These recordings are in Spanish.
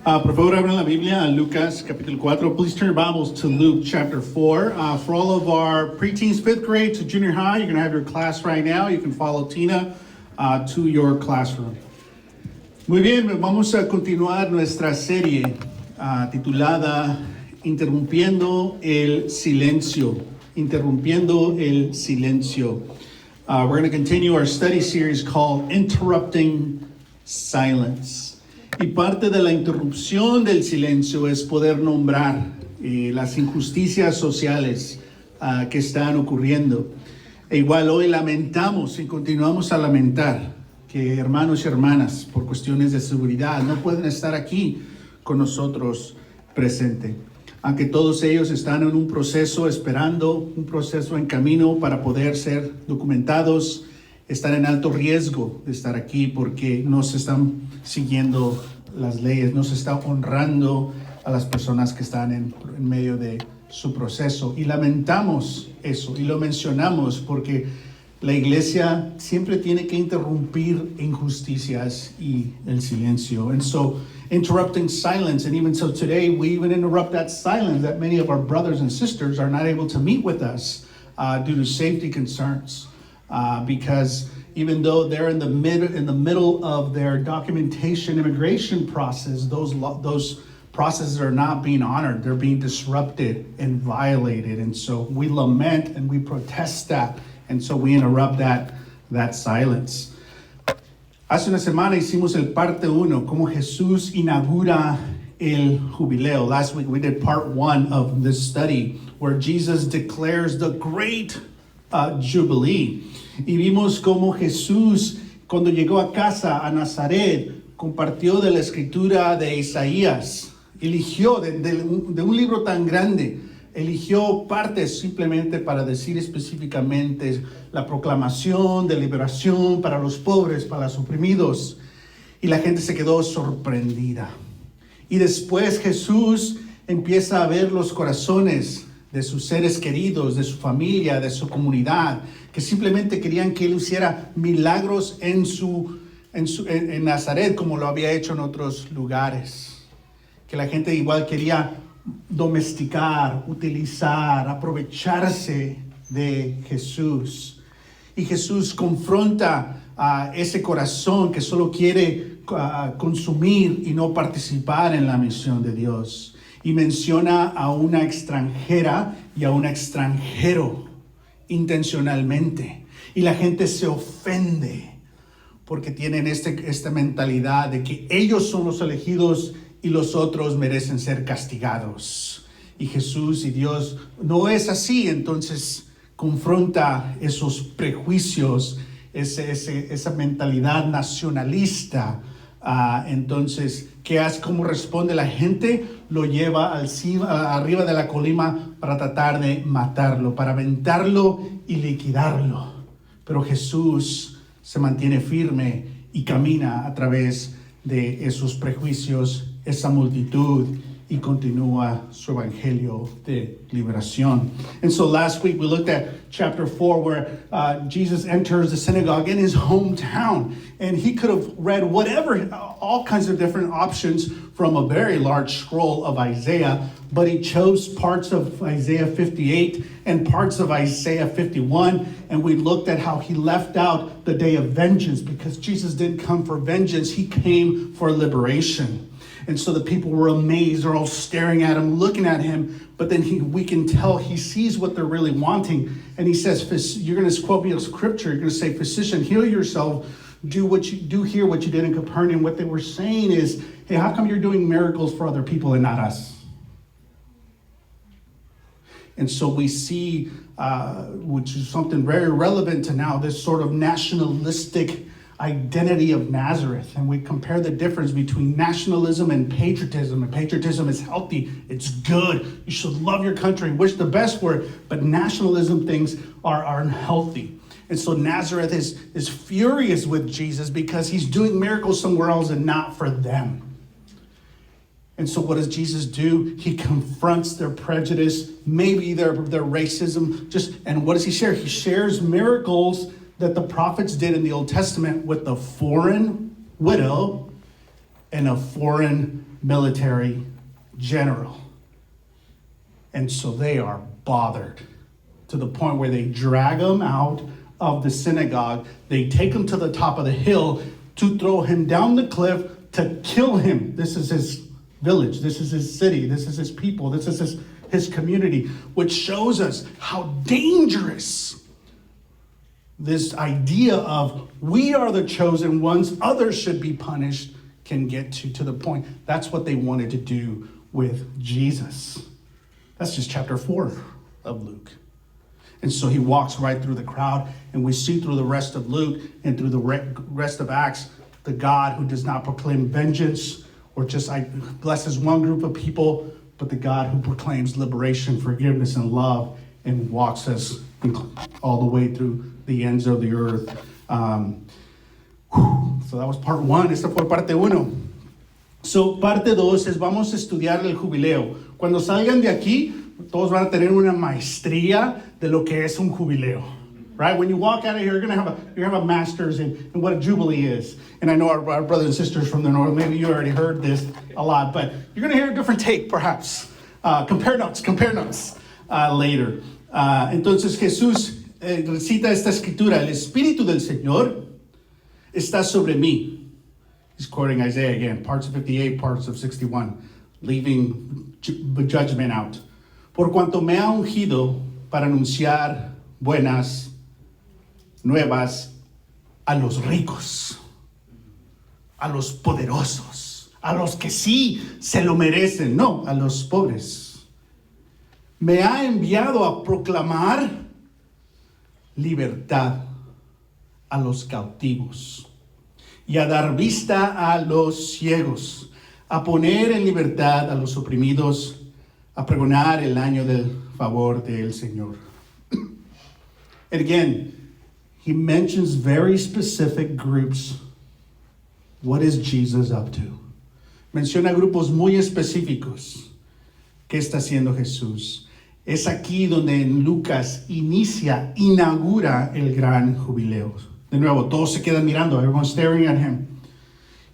Por favor, abran la Biblia a Lucas capítulo 4. Please turn your Bibles to Luke chapter 4. For all of our preteens, 5th grade to junior high, you're going to have your class right now. You can follow Tina to your classroom. Muy bien, vamos a continuar nuestra serie titulada Interrumpiendo el Silencio. Interrumpiendo el Silencio. We're going to continue our study series called Interrupting Silence. Y parte de la interrupción del silencio es poder nombrar las injusticias sociales que están ocurriendo. E igual hoy lamentamos y continuamos a lamentar que hermanos y hermanas, por cuestiones de seguridad, no pueden estar aquí con nosotros presente. Aunque todos ellos están en un proceso esperando, un proceso en camino para poder ser documentados, están en alto riesgo de estar aquí porque no se están siguiendo las leyes, no se está honrando a las personas que están en medio de su proceso. Y lamentamos eso y lo mencionamos porque la iglesia siempre tiene que interrumpir injusticias y el silencio. And so, interrupting silence, and even so today, we even interrupt that silence that many of our brothers and sisters are not able to meet with us due to safety concerns. Because even though they're in the middle of their documentation immigration process, those processes are not being honored. They're being disrupted and violated. And so we lament and we protest that. And so we interrupt that silence. Hace una semana hicimos el parte 1, cómo Jesús inaugura el jubileo. Last week we did part 1 of this study where Jesus declares the great Jubilee. Y vimos cómo Jesús, cuando llegó a casa, a Nazaret, compartió de la escritura de Isaías. Eligió de un libro tan grande, eligió partes simplemente para decir específicamente la proclamación de liberación para los pobres, para los oprimidos. Y la gente se quedó sorprendida. Y después Jesús empieza a ver los corazones de sus seres queridos, de su familia, de su comunidad, que simplemente querían que él hiciera milagros en Nazaret, como lo había hecho en otros lugares. Que la gente igual quería domesticar, utilizar, aprovecharse de Jesús. Y Jesús confronta a ese corazón que solo quiere consumir y no participar en la misión de Dios. Y menciona a una extranjera y a un extranjero intencionalmente. Y la gente se ofende porque tienen esta mentalidad de que ellos son los elegidos y los otros merecen ser castigados. Y Jesús y Dios no es así, entonces confronta esos prejuicios, esa mentalidad nacionalista. Entonces, ¿qué hace? ¿Cómo responde la gente? Lo lleva arriba de la colina para tratar de matarlo, para aventarlo y liquidarlo. Pero Jesús se mantiene firme y camina a través de esos prejuicios, esa multitud, y continúa su evangelio de liberación. And so last week we looked at chapter 4 where Jesus enters the synagogue in his hometown. And he could have read all kinds of different options from a very large scroll of Isaiah. But he chose parts of Isaiah 58 and parts of Isaiah 51. And we looked at how he left out the day of vengeance because Jesus didn't come for vengeance. He came for liberation. And so the people were amazed. They're all staring at him, looking at him. But then we can tell he sees what they're really wanting. And he says, you're going to quote me a scripture. You're going to say, physician, heal yourself. Do here what you did in Capernaum. What they were saying is, hey, how come you're doing miracles for other people and not us? And so we see, which is something very relevant to now, this sort of nationalistic identity of Nazareth. And we compare the difference between nationalism and patriotism. And patriotism is healthy. It's good. You should love your country, wish the best for it. But nationalism things are unhealthy. And so Nazareth is furious with Jesus because he's doing miracles somewhere else and not for them. And so what does Jesus do? He confronts their prejudice, maybe their racism. And what does he share? He shares miracles that the prophets did in the Old Testament with the foreign widow and a foreign military general. And so they are bothered to the point where they drag him out of the synagogue. They take him to the top of the hill to throw him down the cliff to kill him. This is his village. This is his city. This is his people. This is his community, which shows us how dangerous this idea of we are the chosen ones, others should be punished, can get to the point. That's what they wanted to do with Jesus. That's just chapter 4 of Luke. And so he walks right through the crowd, and we see through the rest of Luke and through the rest of Acts, the God who does not proclaim vengeance or just blesses one group of people, but the God who proclaims liberation, forgiveness, and love, and walks us all the way through the ends of the earth. So that was part 1. Esta fue parte 1. So parte 2 es vamos a estudiar el jubileo. Cuando salgan de aquí, todos van a tener una maestría de lo que es un jubileo. Right? When you walk out of here, you're going to have a master's in what a jubilee is. And I know our brothers and sisters from the north, maybe you already heard this a lot, but you're going to hear a different take, perhaps. Compare notes later. Entonces Jesús recita esta escritura: el Espíritu del Señor está sobre mí. He's quoting Isaiah again, parts of 58, parts of 61, leaving judgment out. Por cuanto me ha ungido para anunciar buenas nuevas a los ricos, a los poderosos, a los que sí se lo merecen, no, a los pobres. Me ha enviado a proclamar libertad a los cautivos y a dar vista a los ciegos, a poner en libertad a los oprimidos, a pregonar el año del favor del Señor. And again, he mentions very specific groups. What is Jesus up to? Menciona grupos muy específicos. ¿Qué está haciendo Jesús? Es aquí donde en Lucas inaugura el gran jubileo. De nuevo, todos se quedan mirando. Everyone's staring at him.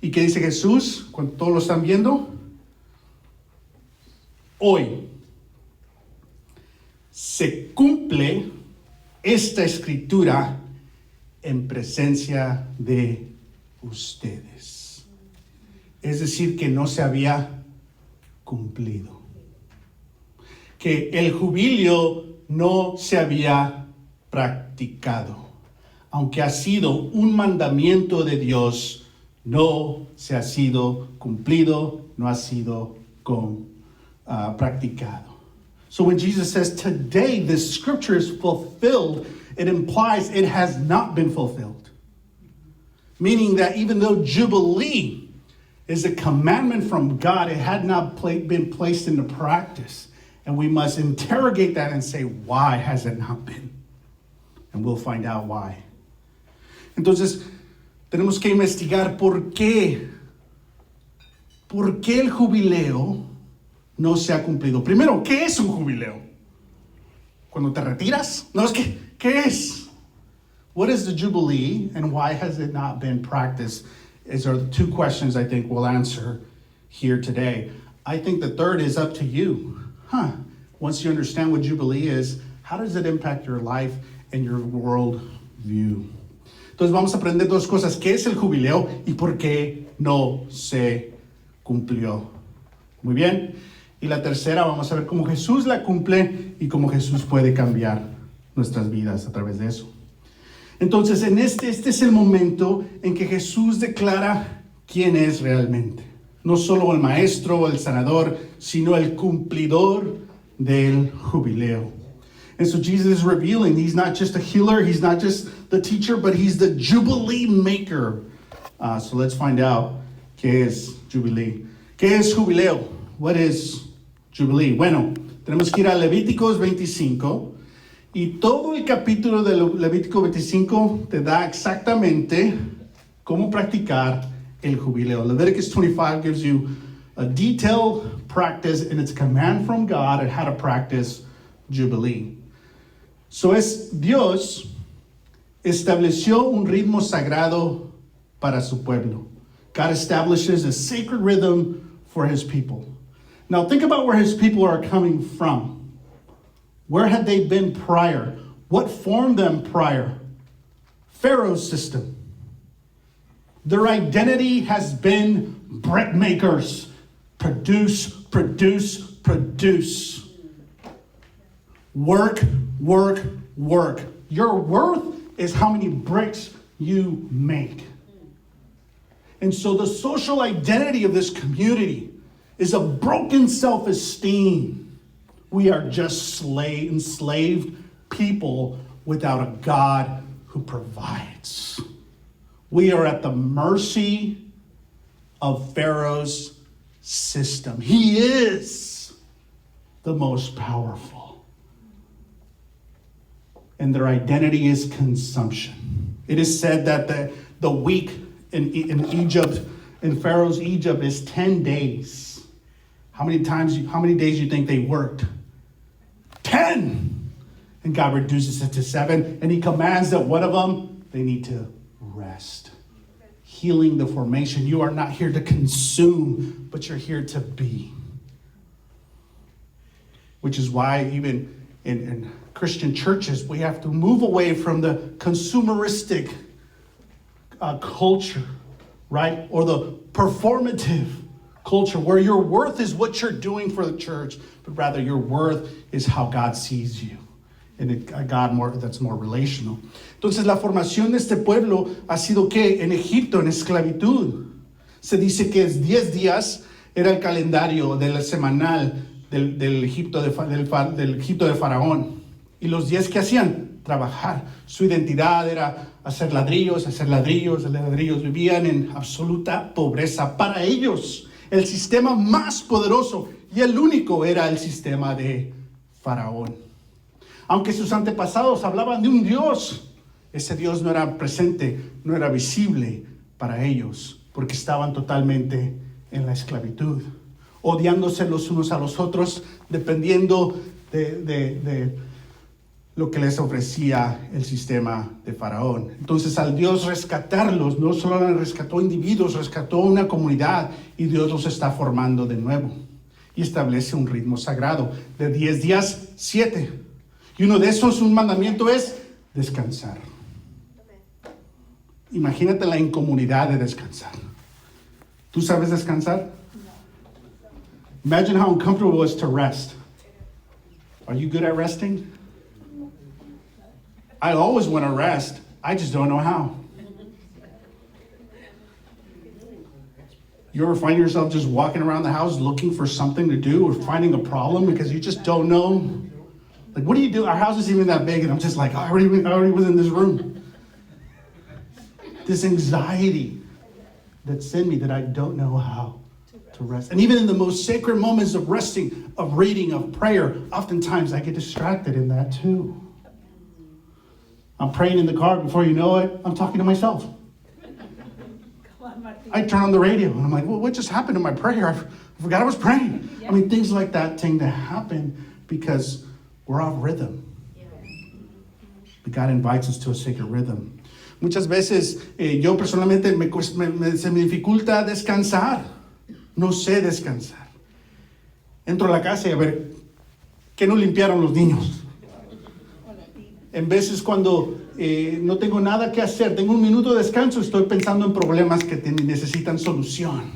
¿Y qué dice Jesús cuando todos lo están viendo? Hoy se cumple esta escritura en presencia de ustedes. Es decir, que no se había cumplido. Que el jubileo no se había practicado. Aunque ha sido un mandamiento de Dios, no se ha sido cumplido, no ha sido practicado. So when Jesus says, today this scripture is fulfilled, it implies it has not been fulfilled. Meaning that even though Jubilee is a commandment from God, it had not been placed into practice. And we must interrogate that and say, why has it not been? And we'll find out why. Entonces, tenemos que investigar por qué el jubileo no se ha cumplido. Primero, ¿qué es un jubileo? ¿Cuando te retiras? No, es que, ¿qué es? What is the Jubilee and why has it not been practiced? These are the two questions I think we'll answer here today. I think the third is up to you. Once you understand what Jubilee is, how does it impact your life and your world view? Entonces vamos a aprender dos cosas. ¿Qué es el jubileo y por qué no se cumplió? Muy bien. Y la tercera, vamos a ver cómo Jesús la cumple y cómo Jesús puede cambiar nuestras vidas a través de eso. Entonces, este es el momento en que Jesús declara quién es realmente. No solo el maestro o el sanador, sino el cumplidor del jubileo. And so Jesus is revealing he's not just a healer, he's not just the teacher, but he's the Jubilee maker. So let's find out qué es Jubilee. ¿Qué es jubileo? What is Jubilee? Bueno, tenemos que ir a Levíticos 25 y todo el capítulo de Levítico 25 te da exactamente cómo practicar el jubileo. Leviticus 25 gives you a detailed practice and it's a command from God on how to practice Jubilee. So Dios estableció un ritmo sagrado para su pueblo. God establishes a sacred rhythm for his people. Now think about where his people are coming from. Where had they been prior? What formed them prior? Pharaoh's system. Their identity has been bread makers. Produce, produce, produce. Work, work, work. Your worth is how many bricks you make. And so the social identity of this community is a broken self-esteem. We are just enslaved people without a God who provides. We are at the mercy of Pharaoh's system. He is the most powerful. And their identity is consumption. It is said that the week in Egypt, in Pharaoh's Egypt, is 10 days. How many days do you think they worked? 10! And God reduces it to 7, and he commands that one of them, they need to rest. Healing the formation. You are not here to consume, but you're here to be. Which is why even in Christian churches, we have to move away from the consumeristic culture, right? Or the performative culture where your worth is what you're doing for the church, but rather your worth is how God sees you. And a God that's more relational. Entonces la formación de este pueblo ha sido que en Egipto, en esclavitud, se dice que es 10 días, era el calendario del semanal del Egipto del Egipto de Faraón. Y los 10 que hacían, trabajar. Su identidad era hacer ladrillos. Vivían en absoluta pobreza. Para ellos, el sistema más poderoso y el único era el sistema de Faraón. Aunque sus antepasados hablaban de un Dios, ese Dios no era presente, no era visible para ellos, porque estaban totalmente en la esclavitud, odiándose los unos a los otros, dependiendo de lo que les ofrecía el sistema de Faraón. Entonces, al Dios rescatarlos, no solo rescató individuos, rescató una comunidad, y Dios los está formando de nuevo. Y establece un ritmo sagrado de 10 días, 7. Y uno de esos, un mandamiento, es descansar. Imagínate la incomodidad de descansar. ¿Tú sabes descansar? Imagine how uncomfortable it is to rest. Are you good at resting? I always want to rest. I just don't know how. You ever find yourself just walking around the house looking for something to do or finding a problem because you just don't know? Like, what do you do? Our house isn't even that big, and I'm just like, I already was in this room. This anxiety that's in me that I don't know how to rest. And even in the most sacred moments of resting, of reading, of prayer, oftentimes I get distracted in that too. I'm praying in the car, before you know it, I'm talking to myself. I turn on the radio and I'm like, well, what just happened to my prayer? I forgot I was praying. I mean, things like that tend to happen because we're off rhythm. But God invites us to a sacred rhythm. Muchas veces yo personalmente se me dificulta descansar. No sé descansar. Entro a la casa y a ver, ¿qué no limpiaron los niños? En veces cuando no tengo nada que hacer, tengo un minuto de descanso, estoy pensando en problemas que necesitan solución.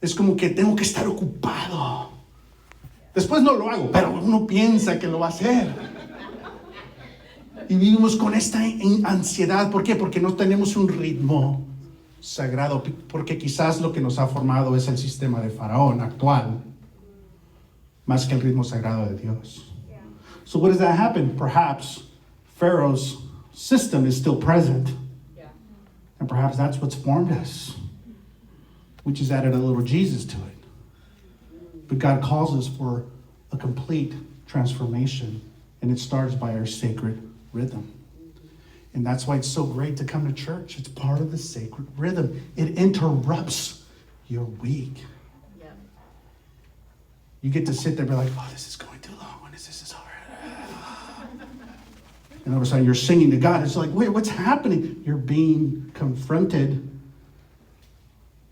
Es como que tengo que estar ocupado. Después no lo hago, pero uno piensa que lo va a hacer. Y vivimos con esta ansiedad. ¿Por qué? Porque no tenemos un ritmo sagrado. Porque quizás lo que nos ha formado es el sistema de Faraón actual, más que el ritmo sagrado de Dios. So what does that happen? Perhaps Pharaoh's system is still present. And perhaps that's what's formed us. We just added a little Jesus to it. But God calls us for a complete transformation. And it starts by our sacred rhythm. And that's why it's so great to come to church. It's part of the sacred rhythm. It interrupts your week. Yeah. You get to sit there and be like, oh, this is going too long. When is this over? And all of a sudden you're singing to God. It's like, wait, what's happening? You're being confronted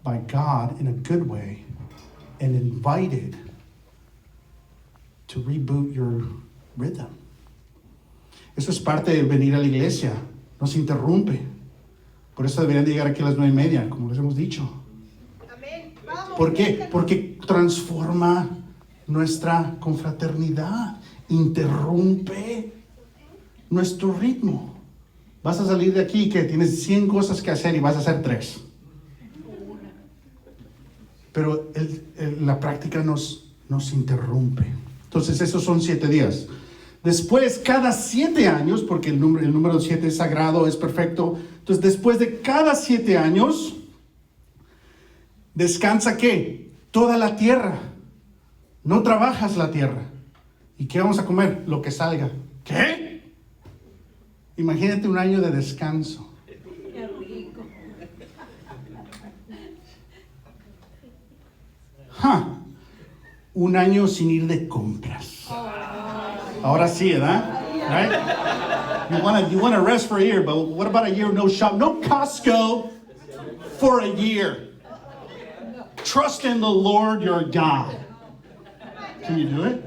by God in a good way and invited to reboot your rhythm. Eso es parte de venir a la iglesia. Nos interrumpe. Por eso deberían de llegar aquí a las 9:30, como les hemos dicho. Amén. Vamos. ¿Por qué? Porque transforma nuestra confraternidad. Interrumpe nuestro ritmo. Vas a salir de aquí que tienes 100 cosas que hacer y vas a hacer 3. Pero la práctica nos interrumpe. Entonces esos son 7 días. Después, cada 7 años, porque el número 7 es sagrado, es perfecto. Entonces, después de cada 7 años, descansa ¿qué? Toda la tierra. No trabajas la tierra. ¿Y qué vamos a comer? Lo que salga. ¿Qué? Imagínate un año de descanso. Qué rico. Un año sin ir de compras. Ahora sí, ¿verdad? Right? You wanna rest for a year, but what about a year no shop? No Costco for a year. Trust in the Lord your God. Can you do it?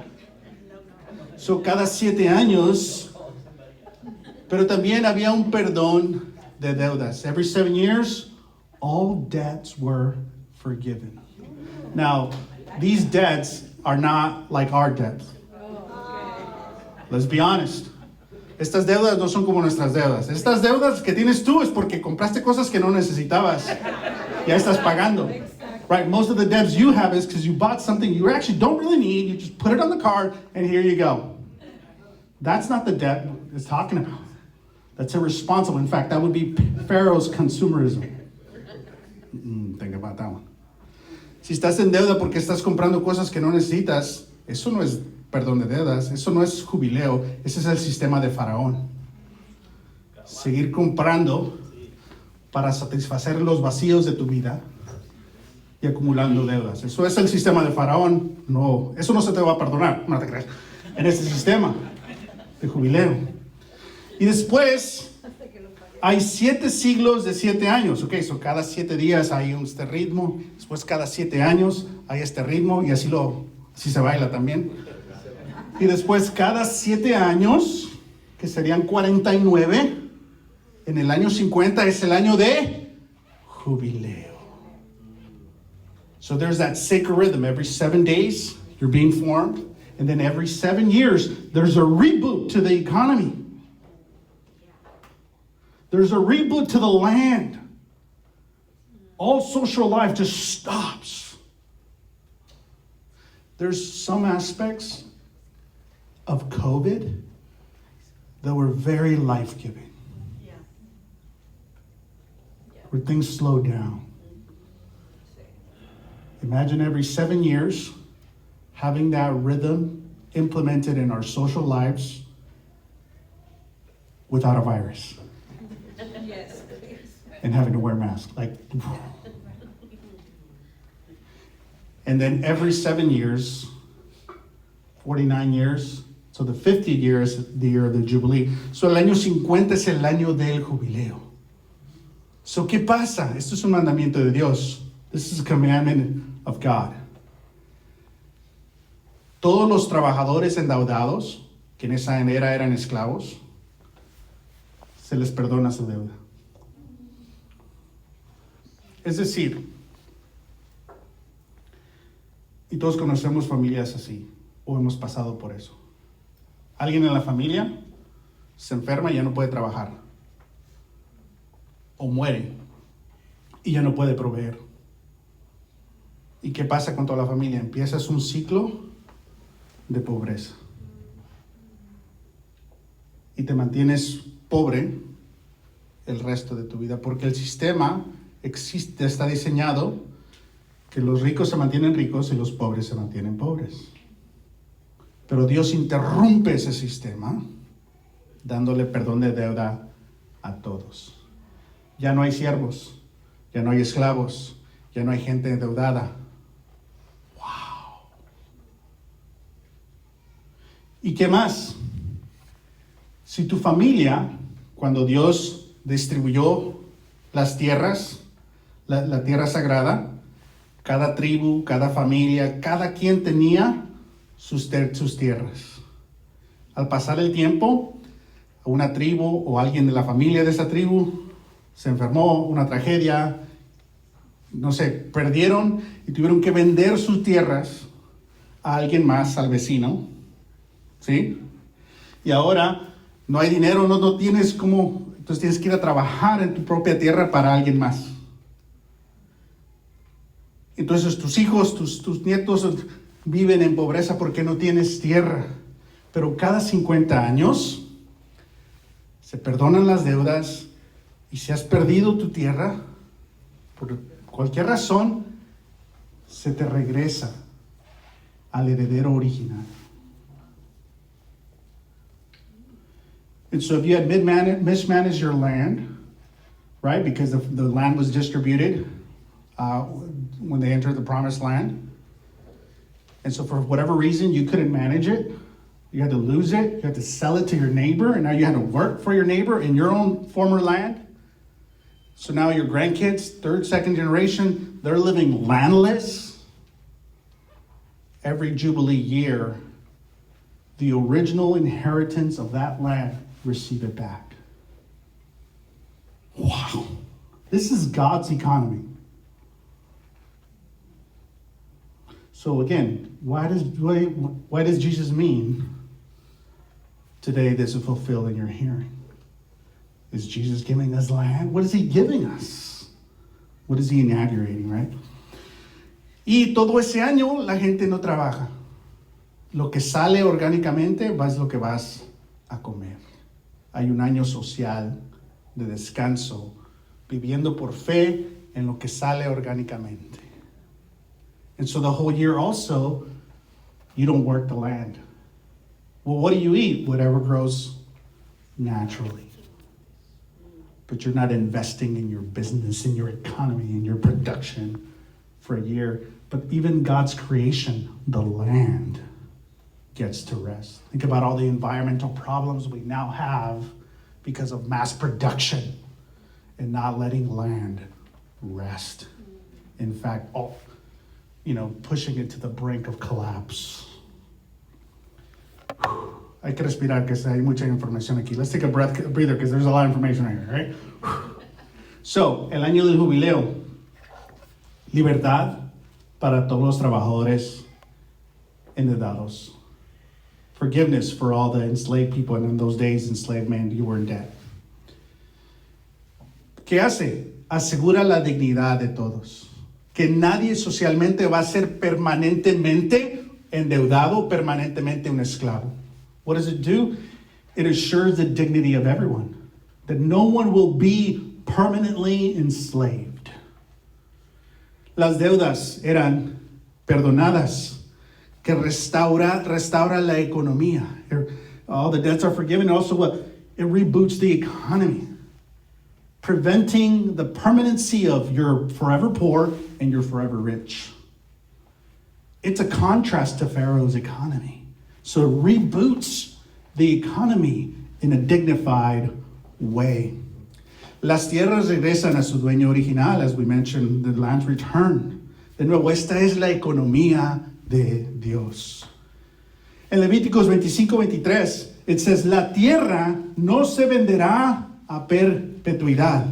So cada 7 años, pero también había un perdón de deudas. Every 7 years, all debts were forgiven. Now, these debts are not like our debts. Let's be honest. Estas deudas no son como nuestras deudas. Estas deudas que tienes tú es porque compraste cosas que no necesitabas. Ya estás pagando. Right? Most of the debts you have is because you bought something you actually don't really need. You just put it on the card and here you go. That's not the debt it's talking about. That's irresponsible. In fact, that would be Pharaoh's consumerism. Think about that one. Si estás en deuda porque estás comprando cosas que no necesitas, eso no es perdón de deudas, eso no es jubileo, ese es el sistema de Faraón. Seguir comprando para satisfacer los vacíos de tu vida y acumulando deudas. Eso es el sistema de Faraón. No, eso no se te va a perdonar, no te creas, en ese sistema de jubileo. Y después hay 7 siglos de 7 años. Ok, so cada 7 días hay este ritmo. Después cada 7 años hay este ritmo y así se baila también. Y después cada 7 años, que serían 49, en el año 50 es el año de jubileo. So there's that sacred rhythm. Every 7 days you're being formed. And then every 7 years there's a reboot to the economy. There's a reboot to the land. All social life just stops. There's some aspects of COVID that were very life-giving. Yeah. Where things slowed down. Imagine every 7 years having that rhythm implemented in our social lives without a virus. Yes, please. And having to wear masks. And then every 7 years, 49 years, so the 50 year is the year of the Jubilee. So el año 50 es el año del jubileo. So ¿qué pasa? Esto es un mandamiento de Dios. This is a commandment of God. Todos los trabajadores endeudados, que en esa era eran esclavos, se les perdona su deuda. Es decir, y todos conocemos familias así, o hemos pasado por eso. Alguien en la familia se enferma y ya no puede trabajar, o muere y ya no puede proveer. ¿Y qué pasa con toda la familia? Empiezas un ciclo de pobreza. Y te mantienes pobre el resto de tu vida, porque el sistema está diseñado que los ricos se mantienen ricos y los pobres se mantienen pobres. Pero Dios interrumpe ese sistema dándole perdón de deuda a todos. Ya no hay siervos, ya no hay esclavos, ya no hay gente endeudada. ¡Wow! ¿Y qué más? Si tu familia, cuando Dios distribuyó las tierras, la tierra sagrada, cada tribu, cada familia, cada quien tenía sus tierras. Al pasar el tiempo, una tribu o alguien de la familia de esa tribu se enfermó, una tragedia, no sé, perdieron y tuvieron que vender sus tierras a alguien más, al vecino, ¿sí? Y ahora no hay dinero, no tienes cómo, entonces tienes que ir a trabajar en tu propia tierra para alguien más. Entonces tus hijos, tus nietos viven en pobreza porque no tienes tierra. Pero cada 50 años se perdonan las deudas y si has perdido tu tierra, por cualquier razón, se te regresa al heredero original. And so if you had mismanaged your land, right, because the land was distributed when they entered the promised land, and so for whatever reason you couldn't manage it, you had to lose it, you had to sell it to your neighbor, and now you had to work for your neighbor in your own former land. So now your grandkids, third, second generation, they're living landless. Every Jubilee year, the original inheritance of that land receive it back. Wow. This is God's economy. So again, why does Jesus mean today this is fulfilled in your hearing? Is Jesus giving us land? What is he giving us? What is he inaugurating, right? Y todo ese año la gente no trabaja. Lo que sale orgánicamente es lo que vas a comer. Hay un año social de descanso, viviendo por fe en lo que sale orgánicamente. And so the whole year also, you don't work the land. Well, what do you eat? Whatever grows naturally. But you're not investing in your business, in your economy, in your production for a year. But even God's creation, the land, gets to rest. Think about all the environmental problems we now have because of mass production and not letting land rest. In fact, pushing it to the brink of collapse. Hay que respirar, que hay mucha información aquí. Let's take a breather, because there's a lot of information right here, right? So, el año del jubileo. Libertad para todos los trabajadores endeudados. Forgiveness for all the enslaved people, and in those days, enslaved men, you were in debt. ¿Qué hace? Asegura la dignidad de todos. Que nadie socialmente va a ser permanentemente endeudado, permanentemente un esclavo. What does it do? It assures the dignity of everyone. That no one will be permanently enslaved. Las deudas eran perdonadas. Que restaura la economía. All the debts are forgiven. Also, what? It reboots the economy. Preventing the permanency of your forever poor and your forever rich. It's a contrast to Pharaoh's economy. So it reboots the economy in a dignified way. Las tierras regresan a su dueño original, as we mentioned, the lands return. De nuevo, esta es la economía de Dios. En Levíticos 25:23, it says, la tierra no se venderá a perpetuidad,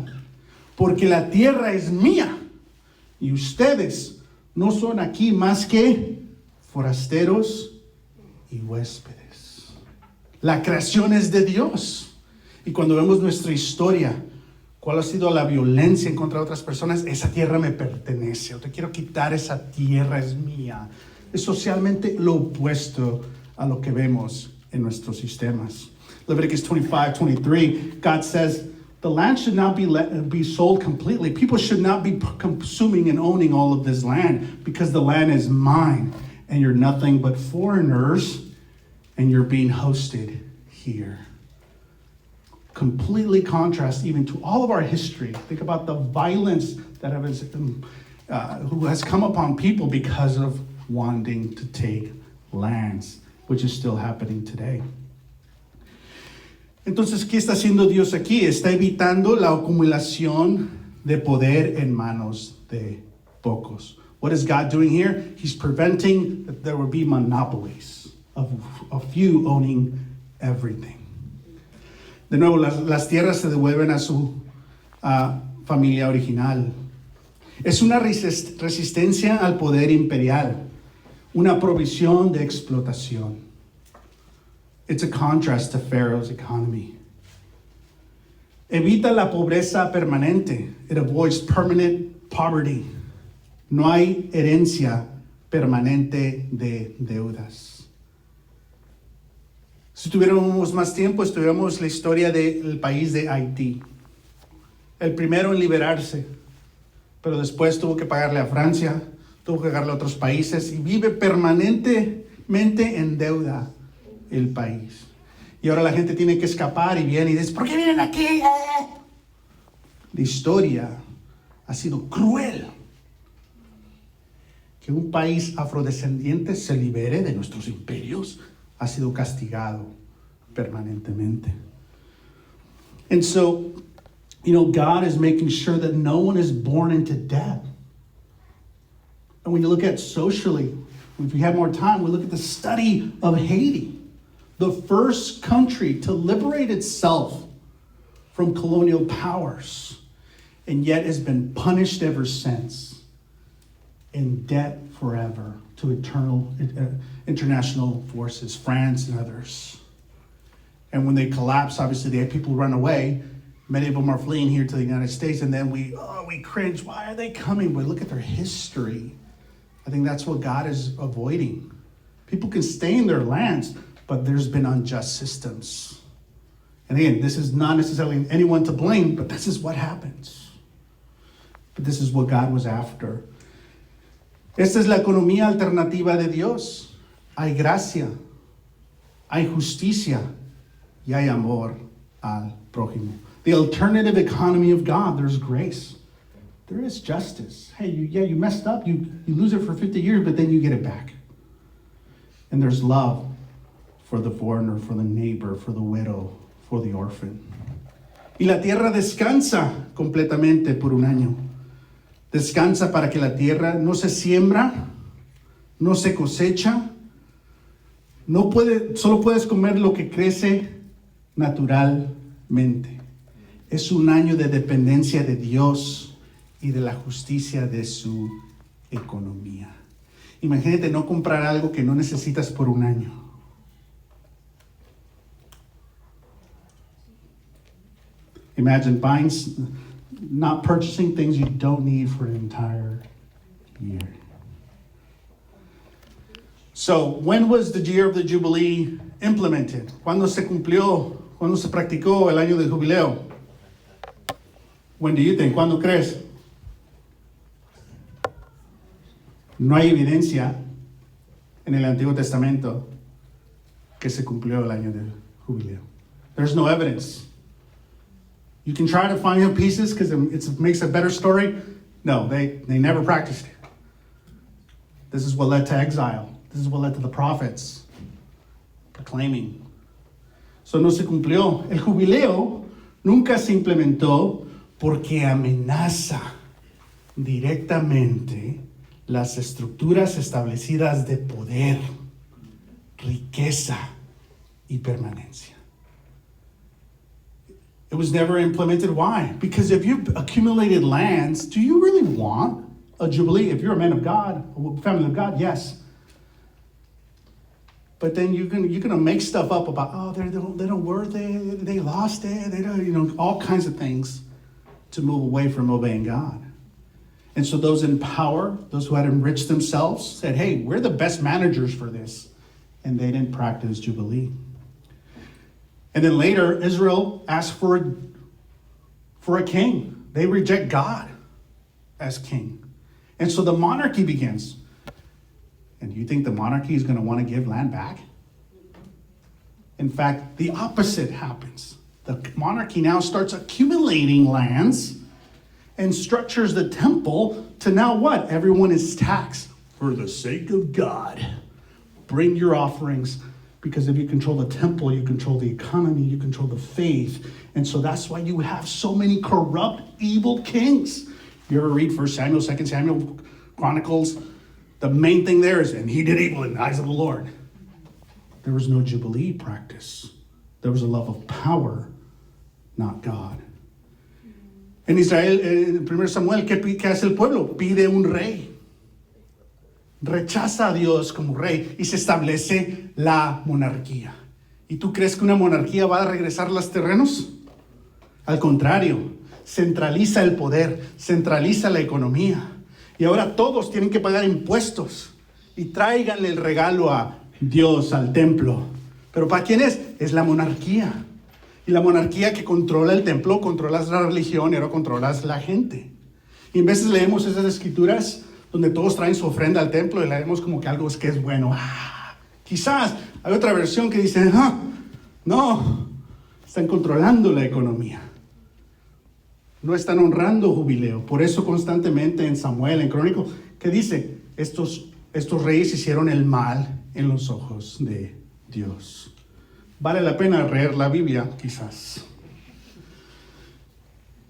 porque la tierra es mía, y ustedes no son aquí más que forasteros y huéspedes. La creación es de Dios. Y cuando vemos nuestra historia, cuál ha sido la violencia en contra de otras personas, esa tierra me pertenece, o te quiero quitar, esa tierra es mía. Es socialmente lo opuesto a lo que vemos en nuestros sistemas. Leviticus 25:23, God says, the land should not be sold completely. People should not be consuming and owning all of this land, because the land is mine, and you're nothing but foreigners, and you're being hosted here. Completely contrast even to all of our history. Think about the violence that has come upon people because of wanting to take lands, which is still happening today. Entonces, ¿qué está haciendo Dios aquí? Está evitando la acumulación de poder en manos de pocos. What is God doing here? He's preventing that there will be monopolies of a few owning everything. De nuevo, las tierras se devuelven a su familia original. Es una resistencia al poder imperial, una provisión de explotación. It's a contrast to Pharaoh's economy. Evita la pobreza permanente. It avoids permanent poverty. No hay herencia permanente de deudas. Si tuviéramos más tiempo, estudiamos la historia del país de Haití. El primero en liberarse, pero después tuvo que pagarle a Francia, tuvo que pagarle a otros países y vive permanentemente en deuda el país. Y ahora la gente tiene que escapar y viene y dice, ¿por qué vienen aquí? La historia ha sido cruel. Que un país afrodescendiente se libere de nuestros imperios ha sido castigado permanentemente. And so, God is making sure that no one is born into debt. And when you look at socially, if we had more time, we look at the study of Haiti, the first country to liberate itself from colonial powers, and yet has been punished ever since. In debt forever to international forces, France and others. And when they collapse, obviously they had people run away. Many of them are fleeing here to the United States, and then we cringe. Why are they coming? But look at their history. I think that's what God is avoiding. People can stay in their lands, but there's been unjust systems. And again, this is not necessarily anyone to blame, but this is what happens. But this is what God was after. Esta es la economía alternativa de Dios. Hay gracia, hay justicia, y hay amor al prójimo. The alternative economy of God, there's grace. There is justice. Hey, you messed up. You lose it for 50 years, but then you get it back. And there's love for the foreigner, for the neighbor, for the widow, for the orphan. Y la tierra descansa completamente por un año. Descansa para que la tierra no se siembra, no se cosecha, solo puedes comer lo que crece naturalmente. Es un año de dependencia de Dios y de la justicia de su economía. Imagínate no comprar algo que no necesitas por un año. Imagine not purchasing things you don't need for an entire year. So, when was the year of the Jubilee implemented? ¿Cuándo se cumplió? ¿Cuándo se practicó el año del jubileo? When do you think? ¿Cuándo crees? No hay evidencia en el Antiguo Testamento que se cumplió el año del jubileo. There's no evidence. You can try to find the pieces because it makes a better story. No, they never practiced it. This is what led to exile. This is what led to the prophets proclaiming. So no se cumplió. El jubileo nunca se implementó porque amenaza directamente las estructuras establecidas de poder, riqueza y permanencia. It was never implemented. Why? Because if you've accumulated lands, do you really want a jubilee? If you're a man of God, a family of God, yes. But then you're gonna make stuff up about they don't worth it, they lost it, they don't, all kinds of things to move away from obeying God. And so those in power, those who had enriched themselves, said, "Hey, we're the best managers for this," and they didn't practice jubilee. And then later, Israel asked for a king. They reject God as king. And so the monarchy begins. And you think the monarchy is going to want to give land back? In fact, the opposite happens. The monarchy now starts accumulating lands and structures the temple to now what? Everyone is taxed for the sake of God. Bring your offerings. Because if you control the temple, you control the economy, you control the faith. And so that's why you have so many corrupt, evil kings. You ever read 1 Samuel, 2 Samuel, Chronicles, the main thing there is, and he did evil in the eyes of the Lord. There was no Jubilee practice. There was a love of power, not God. En Israel, en 1 Samuel, ¿qué hace el pueblo? Pide un rey. Rechaza a Dios como rey y se establece la monarquía. ¿Y tú crees que una monarquía va a regresar los terrenos? Al contrario, centraliza el poder, centraliza la economía. Y ahora todos tienen que pagar impuestos y tráiganle el regalo a Dios, al templo. ¿Pero para quién es? Es la monarquía. Y la monarquía que controla el templo, controlas la religión y ahora controlas la gente. Y en veces leemos esas escrituras donde todos traen su ofrenda al templo y leemos como que algo es que es bueno. Quizás hay otra versión que dice, no, están controlando la economía. No están honrando jubileo. Por eso constantemente en Samuel, en Crónico, que dice, estos reyes hicieron el mal en los ojos de Dios. Vale la pena leer la Biblia, quizás.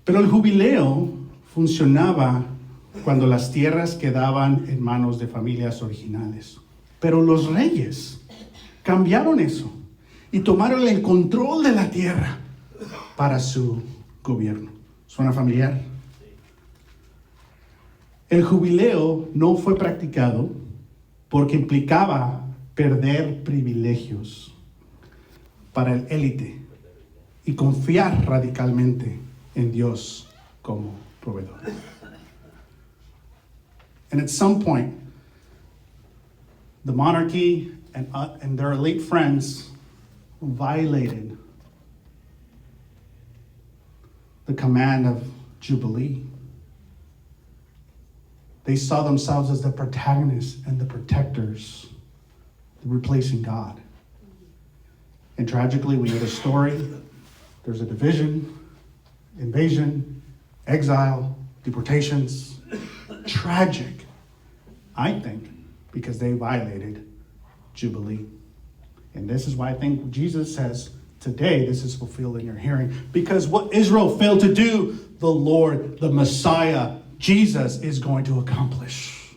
Pero el jubileo funcionaba cuando las tierras quedaban en manos de familias originales. Pero los reyes cambiaron eso y tomaron el control de la tierra para su gobierno. ¿Suena familiar? El jubileo no fue practicado porque implicaba perder privilegios para el élite y confiar radicalmente en Dios como proveedor. And at some point, the monarchy and their elite friends violated the command of Jubilee. They saw themselves as the protagonists and the protectors, replacing God. And tragically, we know the story. There's a division, invasion, exile, deportations. Tragic, I think, because they violated Jubilee. And this is why I think Jesus says, today this is fulfilled in your hearing. Because what Israel failed to do, the Lord, the Messiah, Jesus is going to accomplish.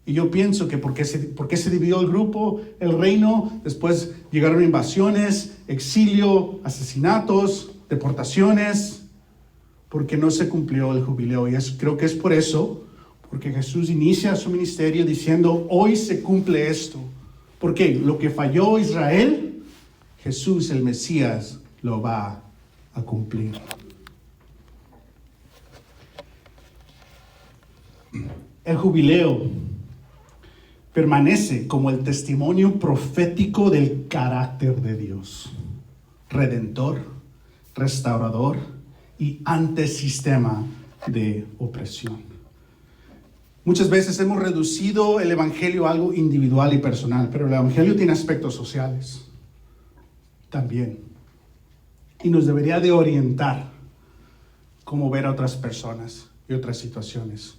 Y yo pienso que porque se dividió el grupo, el reino, después llegaron invasiones, exilio, asesinatos, deportaciones, porque no se cumplió el jubileo. Y creo que es por eso, porque Jesús inicia su ministerio diciendo, hoy se cumple esto. Porque lo que falló Israel, Jesús el Mesías lo va a cumplir. El jubileo permanece como el testimonio profético del carácter de Dios, redentor, restaurador y antisistema de opresión. Muchas veces hemos reducido el evangelio a algo individual y personal, pero el evangelio tiene aspectos sociales también. Y nos debería de orientar cómo ver a otras personas y otras situaciones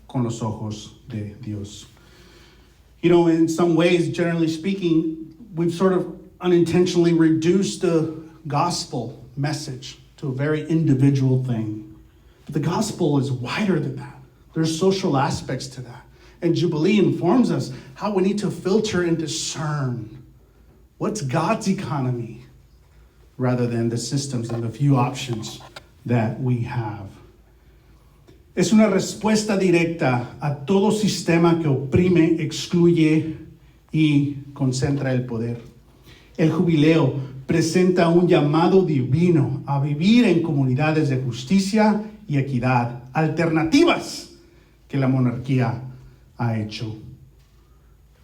con los ojos de Dios. You know, in some ways, generally speaking, we've sort of unintentionally reduced the gospel message to a very individual thing. But the gospel is wider than that. There's social aspects to that. And Jubilee informs us how we need to filter and discern what's God's economy rather than the systems and the few options that we have. Es una respuesta directa a todo sistema que oprime, excluye y concentra el poder. El jubileo presenta un llamado divino a vivir en comunidades de justicia y equidad, alternativas que la monarquía ha hecho.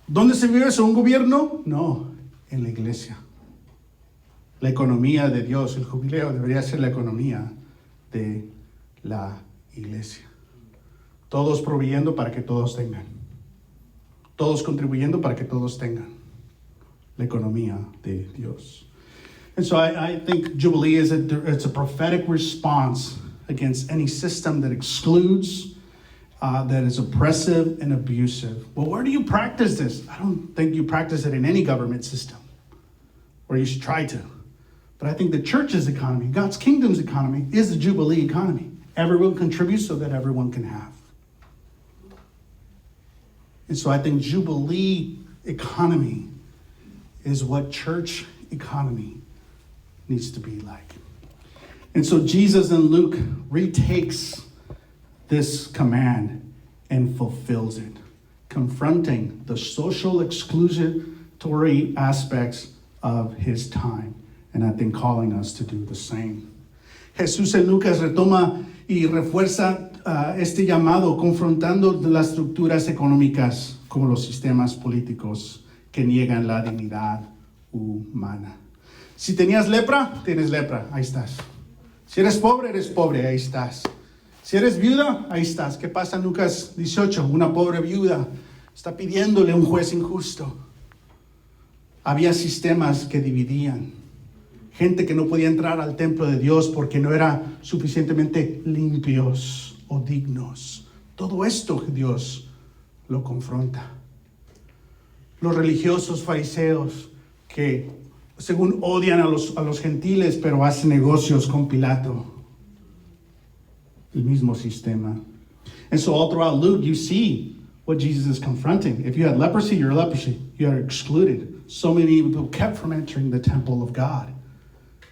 ¿Dónde se vive eso? ¿Un gobierno? No, en la iglesia. La economía de Dios, el jubileo debería ser la economía de la iglesia. Todos proveyendo para que todos tengan. Todos contribuyendo para que todos tengan. La economía de Dios. And so I think Jubilee it's a prophetic response against any system that excludes, that is oppressive and abusive. Well, where do you practice this? I don't think you practice it in any government system, or you should try to. But I think the church's economy, God's kingdom's economy, is the Jubilee economy. Everyone contributes so that everyone can have. And so I think Jubilee economy is what church economy needs to be like. And so Jesus in Luke retakes this command and fulfills it, confronting the social exclusionary aspects of his time, and I think calling us to do the same. Jesús en Lucas retoma y refuerza este llamado, confrontando las estructuras económicas como los sistemas políticos que niegan la dignidad humana. Si tenías lepra, tienes lepra, ahí estás. Si eres pobre, ahí estás. Si eres viuda, ahí estás. ¿Qué pasa en Lucas 18? Una pobre viuda está pidiéndole a un juez injusto. Había sistemas que dividían. Gente que no podía entrar al templo de Dios porque no eran suficientemente limpios o dignos. Todo esto Dios lo confronta. Los religiosos fariseos que según odian a los gentiles, pero hacen negocios con Pilato. El mismo sistema. And so all throughout Luke, you see what Jesus is confronting. If you had leprosy, you're leprosy. You are excluded. So many people kept from entering the temple of God.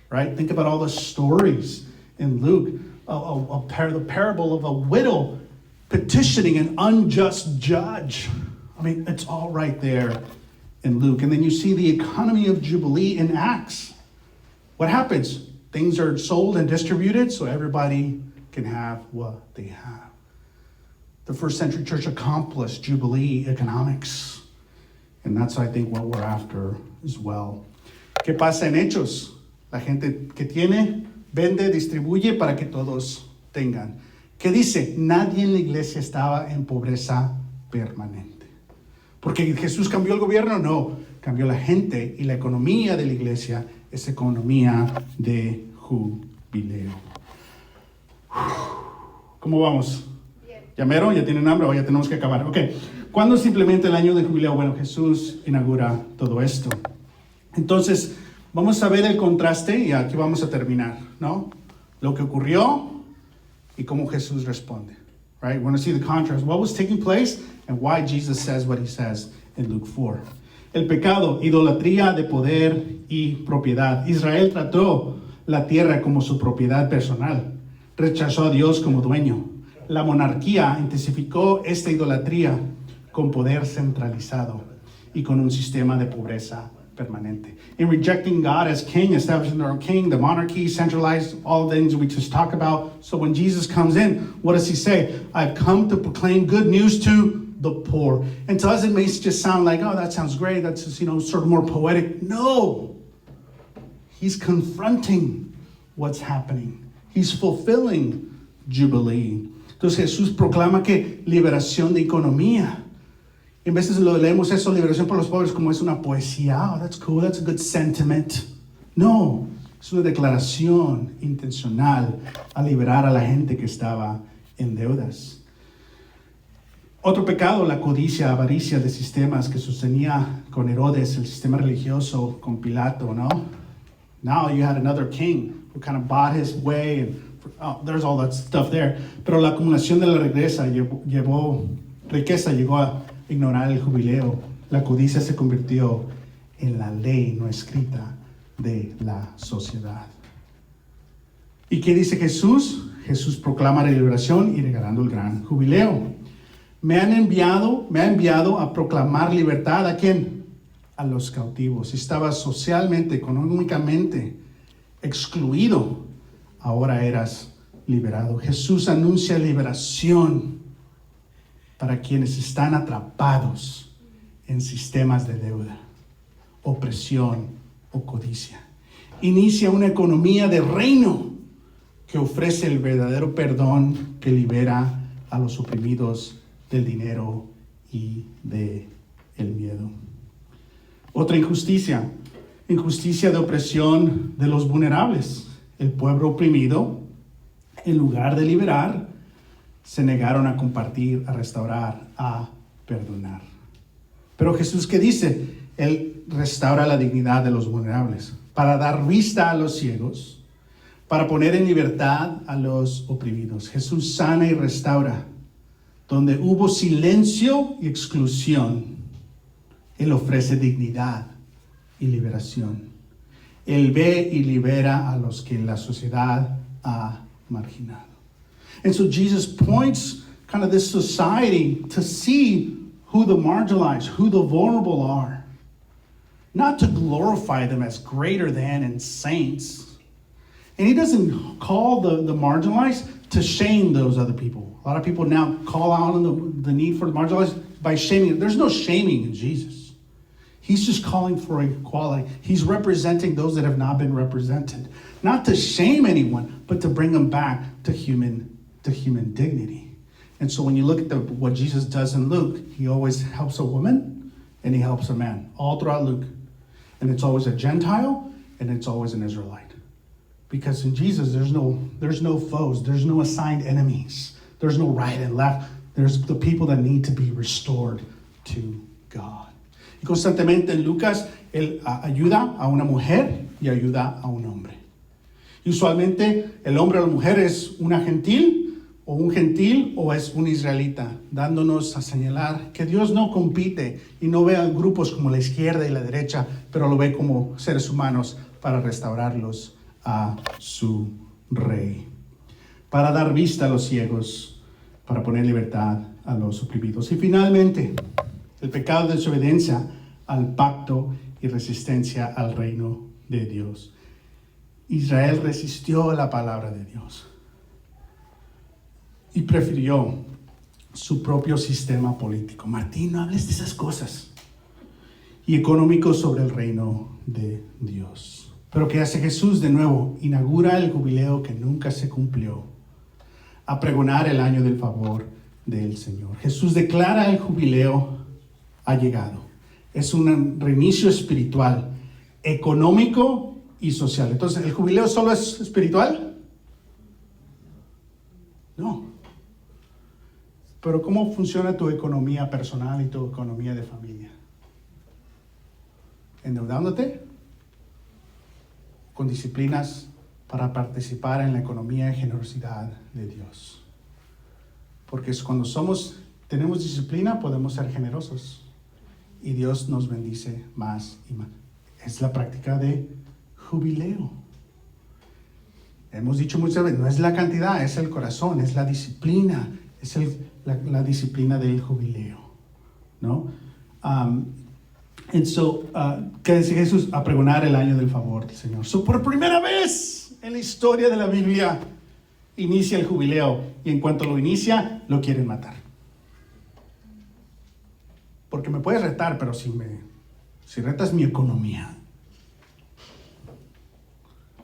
Right? Think about all the stories in Luke. The parable of a widow petitioning an unjust judge. I mean, it's all right there in Luke. And then you see the economy of Jubilee in Acts. What happens? Things are sold and distributed so everybody can have what they have. The first century church accomplished Jubilee economics. And that's, I think, what we're after as well. ¿Qué pasa en Hechos? La gente que tiene, vende, distribuye para que todos tengan. ¿Qué dice? Nadie en la iglesia estaba en pobreza permanente. ¿Porque Jesús cambió el gobierno? No, cambió la gente, y la economía de la iglesia es economía de jubileo. ¿Cómo vamos? Bien. ¿Ya mero? ¿Ya tienen hambre o ya tenemos que acabar? Ok. ¿Cuándo se implementa el año de jubileo? Bueno, Jesús inaugura todo esto. Entonces, vamos a ver el contraste y aquí vamos a terminar, ¿no? Lo que ocurrió y cómo Jesús responde. Right? We want to see the contrast. What was taking place and why Jesus says what he says in Luke 4. El pecado, idolatría de poder y propiedad. Israel trató la tierra como su propiedad personal. Rechazó a Dios como dueño. La monarquía intensificó esta idolatría con poder centralizado y con un sistema de pobreza permanente. In rejecting God as king, establishing their own king, the monarchy, centralized, all the things we just talked about. So when Jesus comes in, what does he say? I've come to proclaim good news to the poor. And to us it may just sound like, oh, that sounds great. That's just, sort of more poetic. No. He's confronting what's happening. He's fulfilling Jubilee. Entonces Jesús proclama que liberación de economía. En veces lo leemos eso, liberación por los pobres, como es una poesía. Oh, that's cool, that's a good sentiment. No, es una declaración intencional a liberar a la gente que estaba en deudas. Otro pecado, la codicia, avaricia de sistemas que sostenía con Herodes, el sistema religioso con Pilato, ¿no? Now you had another king who kind of bought his way, and there's all that stuff there. Pero la acumulación de la riqueza llegó a ignorar el jubileo. La codicia se convirtió en la ley no escrita de la sociedad. ¿Y qué dice Jesús? Jesús proclama la liberación y regalando el gran jubileo. Me ha enviado a proclamar libertad. ¿A quién? A los cautivos. Estaba socialmente, económicamente excluido. Ahora eras liberado. Jesús anuncia liberación para quienes están atrapados en sistemas de deuda, opresión o codicia. Inicia una economía de reino que ofrece el verdadero perdón que libera a los oprimidos del dinero y del miedo. Otra injusticia de opresión de los vulnerables. El pueblo oprimido, en lugar de liberar, se negaron a compartir, a restaurar, a perdonar. Pero Jesús, ¿qué dice? Él restaura la dignidad de los vulnerables para dar vista a los ciegos, para poner en libertad a los oprimidos. Jesús sana y restaura Donde hubo silencio y exclusión, Él ofrece dignidad y liberación. Él ve y libera a los que la sociedad ha marginado. And so Jesus points kind of this society to see who the marginalized, who the vulnerable are. Not to glorify them as greater than and saints. And he doesn't call the marginalized to shame those other people. A lot of people now call out on the need for the marginalized by shaming. There's no shaming in Jesus. He's just calling for equality. He's representing those that have not been represented. Not to shame anyone, but to bring them back to human dignity. And so when you look at what Jesus does in Luke, he always helps a woman and he helps a man, all throughout Luke. And it's always a Gentile and it's always an Israelite. Because in Jesus, there's no foes, there's no assigned enemies, there's no right and left. There's the people that need to be restored to God. Y constantemente en Lucas, él ayuda a una mujer y ayuda a un hombre. Y usualmente el hombre o la mujer es una gentil o un gentil o es un israelita, dándonos a señalar que Dios no compite y no ve a grupos como la izquierda y la derecha, pero lo ve como seres humanos para restaurarlos a su rey, para dar vista a los ciegos, para poner libertad a los oprimidos. Y finalmente, el pecado de desobediencia al pacto y resistencia al reino de Dios. Israel resistió la palabra de Dios y prefirió su propio sistema político. Martín, no hables de esas cosas. Y económico sobre el reino de Dios. Pero ¿qué hace Jesús? De nuevo, inaugura el jubileo que nunca se cumplió, a pregonar el año del favor del Señor. Jesús declara el jubileo ha llegado. Es un reinicio espiritual, económico y social. Entonces, ¿el jubileo solo es espiritual? No. Pero ¿cómo funciona tu economía personal y tu economía de familia? ¿Endeudándote? Con disciplinas para participar en la economía y generosidad de Dios. Porque es cuando tenemos disciplina, podemos ser generosos. Y Dios nos bendice más y más. Es la práctica de jubileo. Hemos dicho muchas veces, no es la cantidad, es el corazón, es la disciplina, es la disciplina del jubileo, ¿no? ¿Qué dice Jesús? A pregonar el año del favor del Señor. Por primera vez en la historia de la Biblia inicia el jubileo y en cuanto lo inicia, lo quieren matar. Porque me puedes retar, pero si retas mi economía,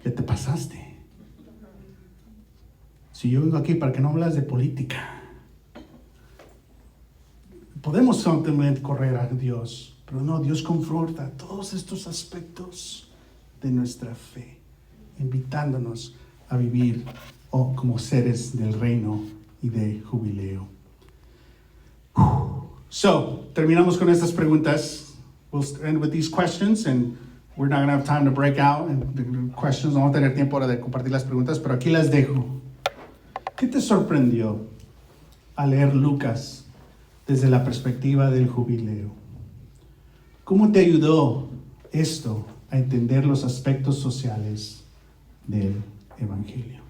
¿qué te pasaste? Si yo vengo aquí para que no hablas de política, podemos simplemente correr a Dios. Pero no, Dios confronta todos estos aspectos de nuestra fe, invitándonos a vivir como seres del reino y de jubileo. So, terminamos con estas preguntas. We'll end with these questions and we're not going to have time to break out and the questions. No vamos a tener tiempo ahora de compartir las preguntas, pero aquí las dejo. ¿Qué te sorprendió al leer Lucas desde la perspectiva del jubileo? ¿Cómo te ayudó esto a entender los aspectos sociales del Evangelio?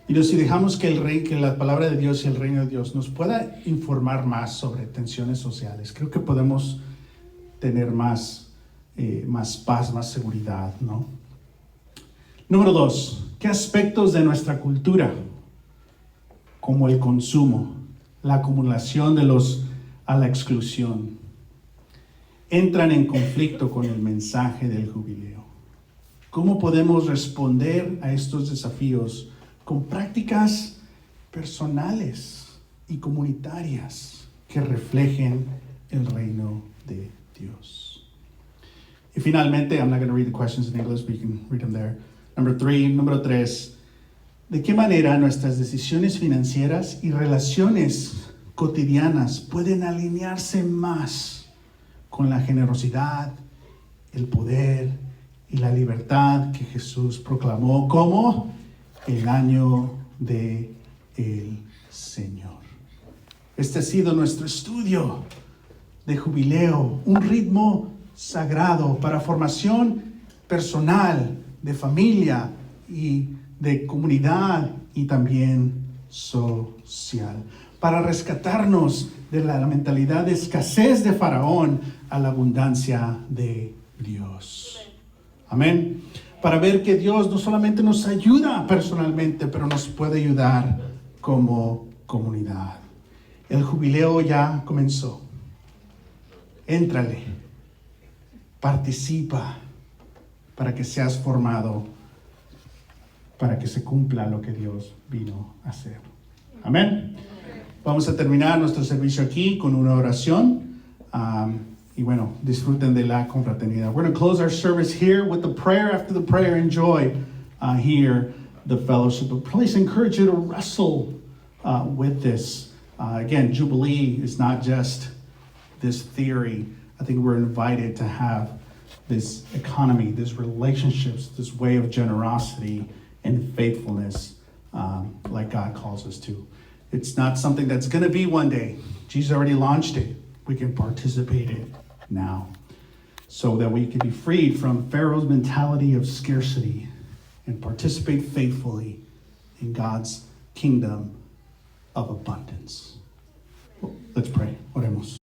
Y si dejamos que la palabra de Dios y el reino de Dios nos pueda informar más sobre tensiones sociales, creo que podemos tener más paz, más seguridad, ¿no? Número 2, ¿qué aspectos de nuestra cultura, como el consumo, la acumulación a la exclusión, entran en conflicto con el mensaje del jubileo? ¿Cómo podemos responder a estos desafíos con prácticas personales y comunitarias que reflejen el reino de Dios? Y finalmente, I'm not going to read the questions in English, but you can read them there. Número 3, ¿de qué manera nuestras decisiones financieras y relaciones cotidianas pueden alinearse más con la generosidad, el poder y la libertad que Jesús proclamó como el año del Señor? Este ha sido nuestro estudio de jubileo, un ritmo sagrado para formación personal, de familia y de comunidad y también social, para rescatarnos de la mentalidad de escasez de Faraón a la abundancia de Dios. Amén. Para ver que Dios no solamente nos ayuda personalmente, pero nos puede ayudar como comunidad. El jubileo ya comenzó. Éntrale, participa para que seas formado, para que se cumpla lo que Dios vino a hacer. Amén. Vamos a terminar nuestro servicio aquí con una oración. Y bueno, disfruten de la confraternidad. We're going to close our service here with the prayer. After the prayer, enjoy here the fellowship. But please encourage you to wrestle with this. Again, Jubilee is not just this theory. I think we're invited to have this economy, these relationships, this way of generosity and faithfulness like God calls us to. It's not something that's going to be one day. Jesus already launched it. We can participate in it now so that we can be freed from Pharaoh's mentality of scarcity and participate faithfully in God's kingdom of abundance. Let's pray. Oremos.